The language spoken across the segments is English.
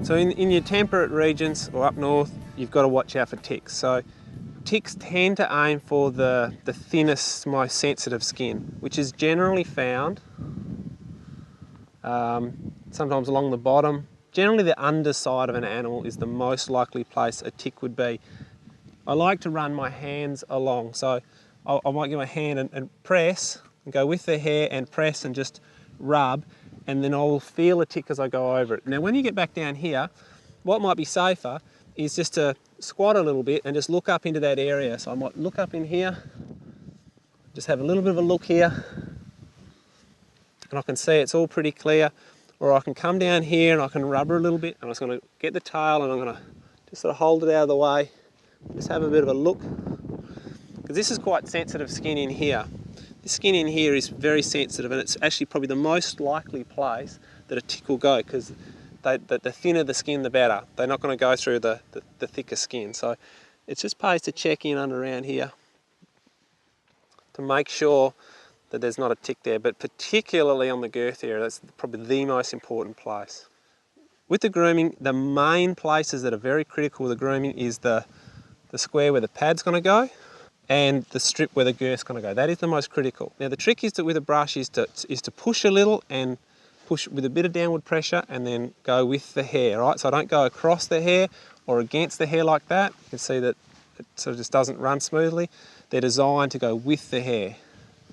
So in your temperate regions or up north, you've got to watch out for ticks. So ticks tend to aim for the thinnest, most sensitive skin, which is generally found sometimes along the bottom. Generally the underside of an animal is the most likely place a tick would be. I like to run my hands along, so I might get my hand and press, and go with the hair and press and just rub, and then I'll feel a tick as I go over it. Now when you get back down here, what might be safer is just to squat a little bit and just look up into that area. So I might look up in here, just have a little bit of a look here, and I can see it's all pretty clear. Or I can come down here and I can rub her a little bit, and I'm just going to get the tail and I'm going to just sort of hold it out of the way, just have a bit of a look. Because this is quite sensitive skin in here. The skin in here is very sensitive, and it's actually probably the most likely place that a tick will go, because the thinner the skin, the better. They're not going to go through the thicker skin. So it just pays to check in and around here to make sure that there's not a tick there, but particularly on the girth area, that's probably the most important place. With the grooming, the main places that are very critical with the grooming is the square where the pad's going to go, and the strip where the girth's going to go. That is the most critical. Now the trick is with a brush is to push a little and push with a bit of downward pressure, and then go with the hair, right? So I don't go across the hair or against the hair like that. You can see that it sort of just doesn't run smoothly. They're designed to go with the hair,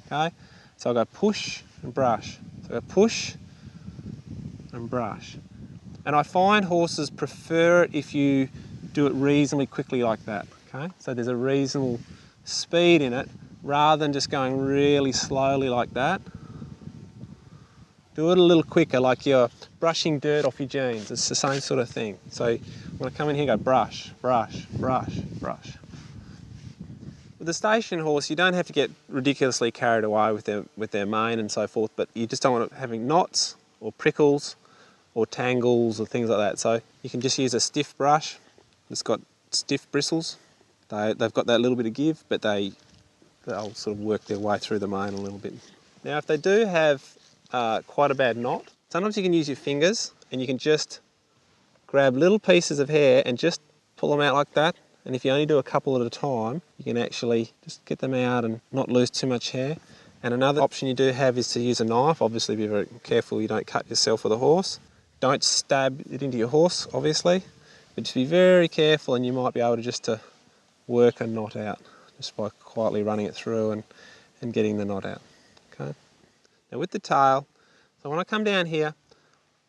okay? So I go push and brush. So I go push and brush. And I find horses prefer it if you do it reasonably quickly like that, okay? So there's a reasonable speed in it, rather than just going really slowly like that. Do it a little quicker, like you're brushing dirt off your jeans. It's the same sort of thing. So when I come in here, go brush, brush, brush, brush. With the station horse, you don't have to get ridiculously carried away with their mane and so forth, but you just don't want it having knots or prickles or tangles or things like that. So you can just use a stiff brush. It's got stiff bristles. They've got that little bit of give, but they'll sort of work their way through the mane a little bit. Now if they do have quite a bad knot, sometimes you can use your fingers and you can just grab little pieces of hair and just pull them out like that. And if you only do a couple at a time, you can actually just get them out and not lose too much hair. And another option you do have is to use a knife. Obviously be very careful you don't cut yourself with a horse. Don't stab it into your horse, obviously, but just be very careful, and you might be able to just to work a knot out just by quietly running it through and getting the knot out, okay? Now with the tail, so when I come down here,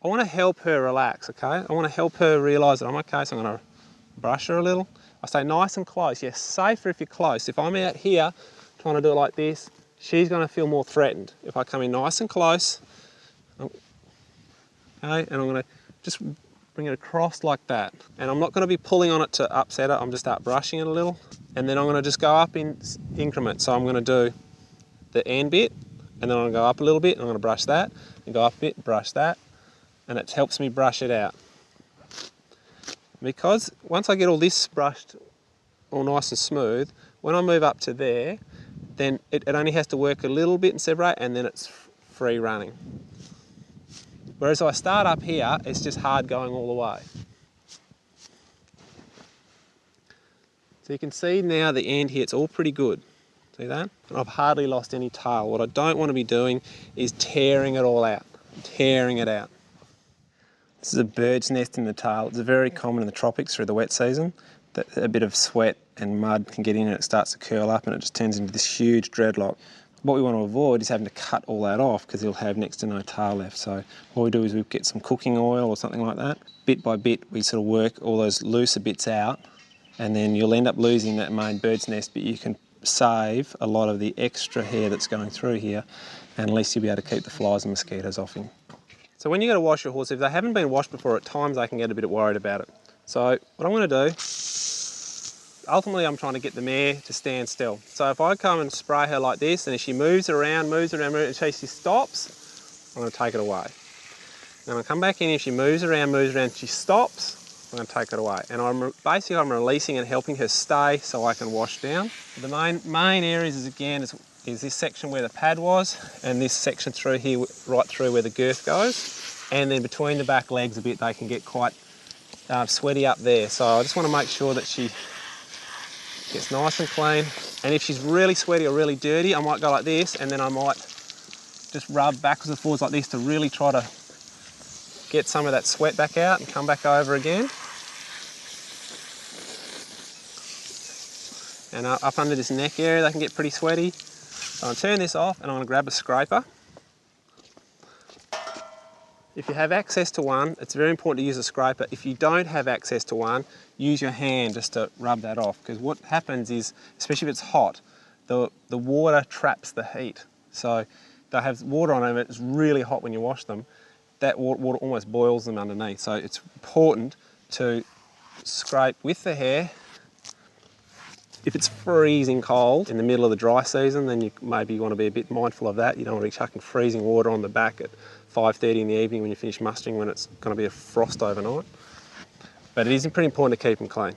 I want to help her relax, okay? I want to help her realise that I'm okay, so I'm going to brush her a little. I stay nice and close. Yes, safer if you're close. If I'm out here trying to do it like this, she's going to feel more threatened. If I come in nice and close, okay, and I'm going to just bring it across like that. And I'm not going to be pulling on it to upset it. I'm just start brushing it a little. And then I'm going to just go up in increments. So I'm going to do the end bit, and then I'm going to go up a little bit, and I'm going to brush that, and go up a bit, brush that, and it helps me brush it out. Because once I get all this brushed all nice and smooth, when I move up to there, then it only has to work a little bit and separate, and then it's free running. Whereas if I start up here, it's just hard going all the way. So you can see now the end here, it's all pretty good. See that? And I've hardly lost any tail. What I don't want to be doing is tearing it all out, tearing it out. This is a bird's nest in the tail. It's very common in the tropics through the wet season. That a bit of sweat and mud can get in and it starts to curl up and it just turns into this huge dreadlock. What we want to avoid is having to cut all that off, because he'll have next to no tail left. So what we do is we get some cooking oil or something like that. Bit by bit, we sort of work all those looser bits out, and then you'll end up losing that main bird's nest, but you can save a lot of the extra hair that's going through here, and at least you'll be able to keep the flies and mosquitoes off him. So when you go to wash your horse, if they haven't been washed before, at times they can get a bit worried about it. So what I'm going to do, ultimately I'm trying to get the mare to stand still. So if I come and spray her like this, and if she moves around, until she stops, I'm going to take it away. Then I'll come back in, if she moves around, she stops, I'm going to take it away. And I'm releasing and helping her stay so I can wash down. The main areas is this section where the pad was, and this section through here, right through where the girth goes. And then between the back legs a bit, they can get quite sweaty up there. So I just want to make sure that she gets nice and clean. And if she's really sweaty or really dirty, I might go like this, and then I might just rub backwards and forwards like this to really try to get some of that sweat back out and come back over again. And up under this neck area, they can get pretty sweaty. So I'm going to turn this off, and I'm going to grab a scraper. If you have access to one, it's very important to use a scraper. If you don't have access to one, use your hand just to rub that off, because what happens is, especially if it's hot, the water traps the heat. So they have water on them, it's really hot when you wash them. That water almost boils them underneath. So it's important to scrape with the hair. If it's freezing cold in the middle of the dry season, then you maybe want to be a bit mindful of that. You don't want to be chucking freezing water on the back at 5:30 in the evening when you finish mustering, when it's going to be a frost overnight. But it is pretty important to keep them clean.